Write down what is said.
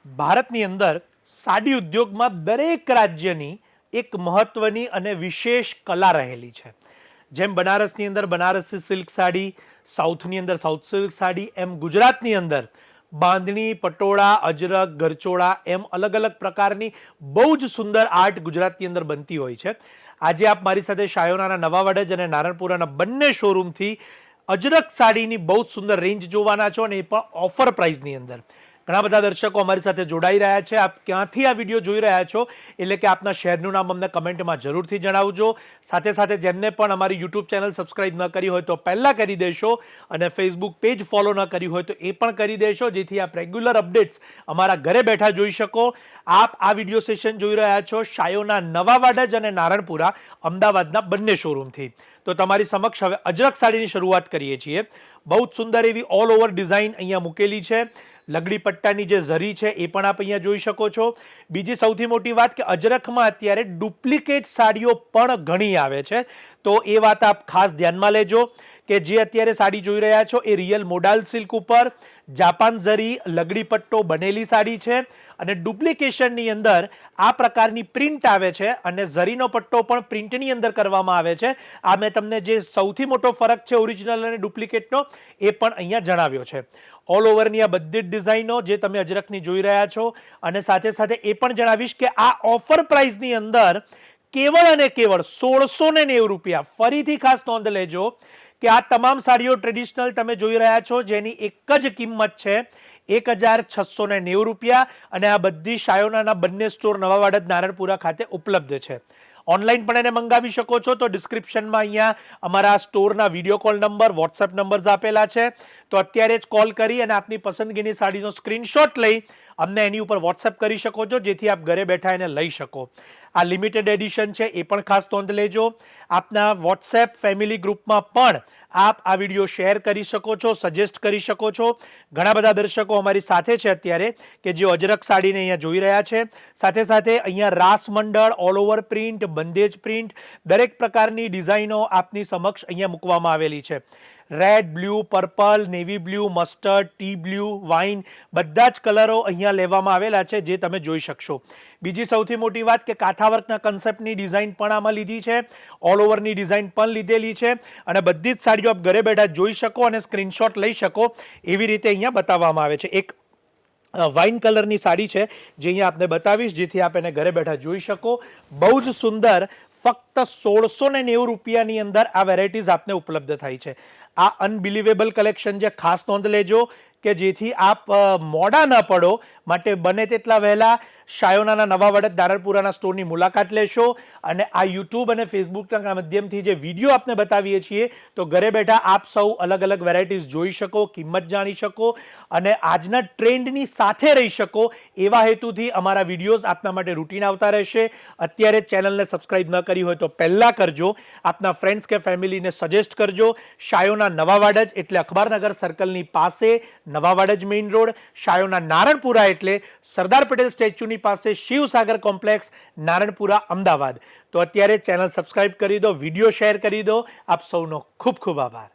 ભારતની અંદર સાડી ઉદ્યોગમાં દરેક રાજ્યની એક મહત્વની અને વિશેષ કલા રહેલી છે. જેમ બનારસની અંદર બનારસી સિલ્ક સાડી, સાઉથની અંદર સાઉથ સિલ્ક સાડી, એમ ગુજરાતની અંદર બાંધણી, પટોળા, અજરક, ગરચોળા એમ અલગ અલગ પ્રકારની બહુ જ સુંદર આર્ટ ગુજરાતની અંદર બનતી હોય છે. આજે આપ મારી સાથે શાયોનાના નવા વડજ અને નારણપુરાના બંને શોરૂમથી અજરક સાડીની બહુ જ સુંદર રેન્જ જોવાના છો, અને એ પણ ઓફર પ્રાઇસની અંદર. ઘણા બધા દર્શકો અમારી સાથે જોડાઈ રહ્યા છે. આપ ક્યાંથી આ વિડીયો જોઈ રહ્યા છો એટલે કે આપના શહેરનું નામ અમને કમેન્ટમાં જરૂરથી જણાવજો. સાથે સાથે જેમને પણ અમારી યુટ્યુબ ચેનલ સબસ્ક્રાઇબ ન કરી હોય તો પહેલાં કરી દેશો, અને ફેસબુક પેજ ફોલો ન કરી હોય તો એ પણ કરી દેશો, જેથી આપ રેગ્યુલર અપડેટ્સ અમારા ઘરે બેઠા જોઈ શકો. આપ આ વિડીયો સેશન જોઈ રહ્યા છો શાયોના નવા વાડજ અને નારણપુરા અમદાવાદના બંને શોરૂમથી. તો તમારી સમક્ષ હવે અજરક સાડીની શરૂઆત કરીએ છીએ. બહુ જ સુંદર એવી ઓલ ઓવર ડિઝાઇન અહીંયા મૂકેલી છે. લગડી પટ્ટાની જે ઝરી છે એ પણ આપ અહીંયા જોઈ શકો છો. બીજી સૌથી મોટી વાત કે અજરકમાં અત્યારે ડુપ્લિકેટ સાડીઓ પણ ઘણી આવે છે, તો એ વાત આપ ખાસ ધ્યાનમાં લેજો કે જે અત્યારે સાડી જોઈ રહ્યા છો એ રિયલ મોડાલ સિલ્ક ઉપર જાપાન ઝરી લગડી પટ્ટો બનેલી સાડી છે, અને ડુપ્લિકેશનની અંદર આ પ્રકારની પ્રિન્ટ આવે છે, અને ઝરીનો પટ્ટો પણ પ્રિન્ટની અંદર કરવામાં આવે છે. આ મેં તમને જે સૌથી મોટો ફરક છે ઓરિજિનલ અને ડુપ્લિકેટનો એ પણ અહીંયા જણાવ્યો છે. ઓલ ઓવરની આ બધી જ ડિઝાઇનો જે તમે અજરકની જોઈ રહ્યા છો, અને સાથે સાથે એ પણ જણાવીશ કે આ ઓફર પ્રાઇસની અંદર કેવળ અને કેવળ 1690 રૂપિયા. ફરીથી ખાસ નોંધ લેજો કે આ તમામ સાડીઓ ટ્રેડિશનલ તમે જોઈ રહ્યા છો જેની એક જ કિંમત છે 1690 રૂપિયા, અને આ બધી શાયોનાના બંને સ્ટોર નવા વાડજ નારણપુરા ખાતે ઉપલબ્ધ છે. ઓનલાઈન પણ એને મંગાવી શકો છો. તો ડિસ્ક્રિપ્શનમાં અહીંયા અમારા સ્ટોરના video call number, WhatsApp numbers આપેલા છે, તો અત્યારે જ કોલ કરી અને આપની પસંદગીની સાડીનો સ્ક્રીનશોટ લઈ અમને એની ઉપર વોટ્સએપ કરી શકો છો, જેથી આપ ઘરે બેઠા એને લઈ શકો. આ લિમિટેડ એડિશન છે એ પણ ખાસ નોંધ લેજો. આપના વોટ્સએપ ફેમિલી ગ્રુપમાં પણ આપ આ વિડીયો શેર કરી શકો છો, સજેસ્ટ કરી શકો છો. ઘણા બધા દર્શકો અમારી સાથે છે અત્યારે કે જે અજરક સાડીને અહીંયા જોઈ રહ્યા છે. સાથે સાથે અહીંયા રાસ મંડળ, ઓલ ઓવર પ્રિન્ટ, બંદેજ પ્રિન્ટ, દરેક પ્રકારની ડિઝાઇનો આપની સમક્ષ અહીંયા મૂકવામાં આવેલી છે. Red, blue, purple, navy blue, mustard, T blue, wine બધા જ કલરો અહીંયા લેવામાં આવેલા છે, જે તમે જોઈ શકશો. બીજી સૌથી મોટી વાત કે કાથાવર્કના કન્સેપ્ટની ડિઝાઇન પણ આમાં લીધી છે, ઓલ ઓવરની ડિઝાઇન પણ લીધેલી છે, અને બધી જ સાડીઓ આપ ઘરે બેઠા જોઈ શકો અને સ્ક્રીનશોટ લઈ શકો એવી રીતે અહીંયા બતાવવામાં આવે છે. એક વાઇન કલરની સાડી છે જે અહીંયા આપને બતાવીશ, જેથી આપ એને ઘરે બેઠા જોઈ શકો. બહુ જ સુંદર, ફક્ત 1690 રૂપિયાની અંદર આ વેરાયટીઝ આપને ઉપલબ્ધ થાય છે. આ અનબિલિવેબલ કલેક્શન છે, ખાસ નોંધ લેજો કે જેથી આપ મોડા ન પડો, માટે બને તેટલા વહેલા શાયોનાના નવા વડજ નારણપુરાના સ્ટોરની મુલાકાત લેશો, અને આ યુટ્યુબ અને ફેસબુકના માધ્યમથી જે વિડીયો આપને બતાવીએ છીએ તો ઘરે બેઠા આપ સૌ અલગ અલગ વેરાયટીઝ જોઈ શકો, કિંમત જાણી શકો, અને આજના ટ્રેન્ડની સાથે રહી શકો. એવા હેતુથી અમારા વિડીયોઝ આપના માટે રૂટીન આવતા રહેશે. અત્યારે ચેનલને સબસ્ક્રાઇબ ન કરી હોય તો પહેલાં કરજો. આપના ફ્રેન્ડ્સ કે ફેમિલીને સજેસ્ટ કરજો. શાયોના નવા વાડજ એટલે અખબારનગર સર્કલની પાસે નવા વાડજ મેઇન રોડ, શાયોના નારણપુરા એટલે સરદાર પટેલ સ્ટેચ્યુની પાસે શિવસાગર કોમ્પ્લેક્સ, નારણપુરા, અમદાવાદ. તો અત્યારે ચેનલ સબસ્ક્રાઇબ કરી દો, વિડીયો શેર કરી દો. આપ સૌનો ખૂબ ખૂબ આભાર.